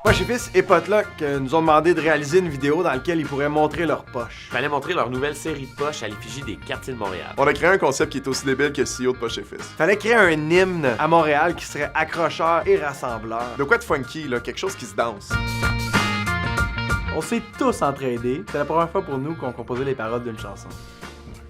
Poche et Fils et Potluck nous ont demandé de réaliser une vidéo dans laquelle ils pourraient montrer leurs poches. Fallait montrer leur nouvelle série de poches à l'effigie des quartiers de Montréal. On a créé un concept qui est aussi débile que le CEO de Poche et Fils. Fallait créer un hymne à Montréal qui serait accrocheur et rassembleur. De quoi de funky, là, quelque chose qui se danse. On s'est tous entraînés. C'est la première fois pour nous qu'on composait les paroles d'une chanson.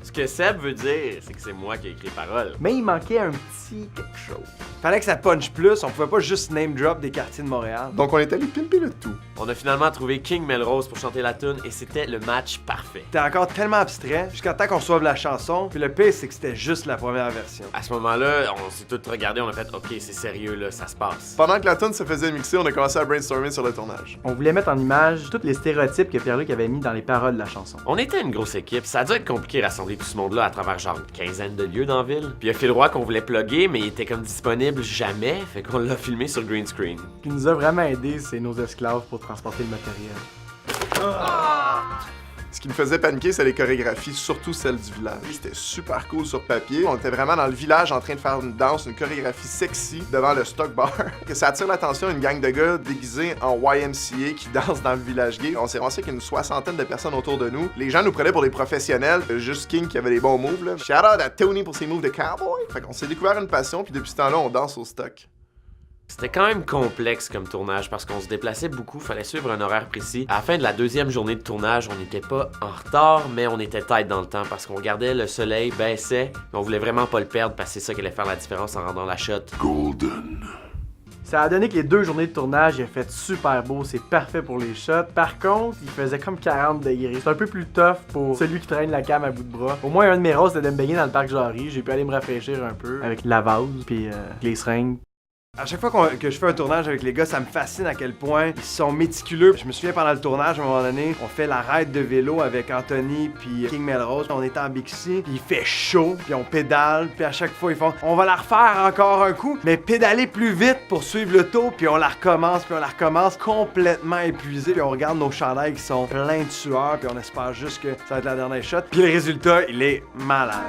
Ce que Seb veut dire, c'est que c'est moi qui ai écrit les paroles. Mais il manquait un petit quelque chose. Fallait que ça punch plus, on pouvait pas juste name drop des quartiers de Montréal. Donc on est allé pimper le tout. On a finalement trouvé King Melrose pour chanter la tune et c'était le match parfait. C'était encore tellement abstrait jusqu'à temps qu'on reçoive la chanson, puis le pire c'est que c'était juste la première version. À ce moment-là, on s'est tous regardés, on a fait « Ok, c'est sérieux là, ça se passe. » Pendant que la tune se faisait mixer, on a commencé à brainstormer sur le tournage. On voulait mettre en image tous les stéréotypes que Pierre-Luc avait mis dans les paroles de la chanson. On était une grosse équipe, ça a dû être compliqué de rassembler tout ce monde-là à travers genre une quinzaine de lieux dans la ville. Puis il y a Phil Roy qu'on voulait plugger, mais il était comme disponible jamais, fait qu'on l'a filmé sur green screen. Ce qui nous a vraiment aidé, c'est nos esclaves pour transporter le matériel. Ce qui me faisait paniquer, c'est les chorégraphies, surtout celles du village. C'était super cool sur papier. On était vraiment dans le village en train de faire une danse, une chorégraphie sexy devant le stock bar. Que ça attire l'attention d'une gang de gars déguisés en YMCA qui dansent dans le village gay. On s'est ramassé avec une soixantaine de personnes autour de nous. Les gens nous prenaient pour des professionnels. Juste King qui avait des bons moves, là. Shout out à Tony pour ses moves de cowboy. Fait qu'on s'est découvert une passion, puis depuis ce temps-là, on danse au stock. C'était quand même complexe comme tournage parce qu'on se déplaçait beaucoup, fallait suivre un horaire précis. À la fin de la deuxième journée de tournage, on n'était pas en retard, mais on était tight dans le temps parce qu'on regardait le soleil baisser, mais on voulait vraiment pas le perdre parce que c'est ça qui allait faire la différence en rendant la shot. Golden. Ça a donné que les 2 journées de tournage, il a fait super beau, c'est parfait pour les shots. Par contre, il faisait comme 40 degrés. C'est un peu plus tough pour celui qui traîne la cam à bout de bras. Au moins, un de mes rôles, c'était de me baigner dans le parc Jarry. J'ai pu aller me rafraîchir un peu avec la vase puis les seringues. À chaque fois que je fais un tournage avec les gars, ça me fascine à quel point ils sont méticuleux. Je me souviens pendant le tournage, à un moment donné, on fait la ride de vélo avec Anthony puis King Melrose. On est en Bixi, puis il fait chaud, puis on pédale, puis à chaque fois ils font on va la refaire encore un coup, mais pédaler plus vite pour suivre le taux, puis on la recommence complètement épuisé, puis on regarde nos chandails qui sont pleins de sueur, puis on espère juste que ça va être la dernière shot. Puis le résultat, il est malade.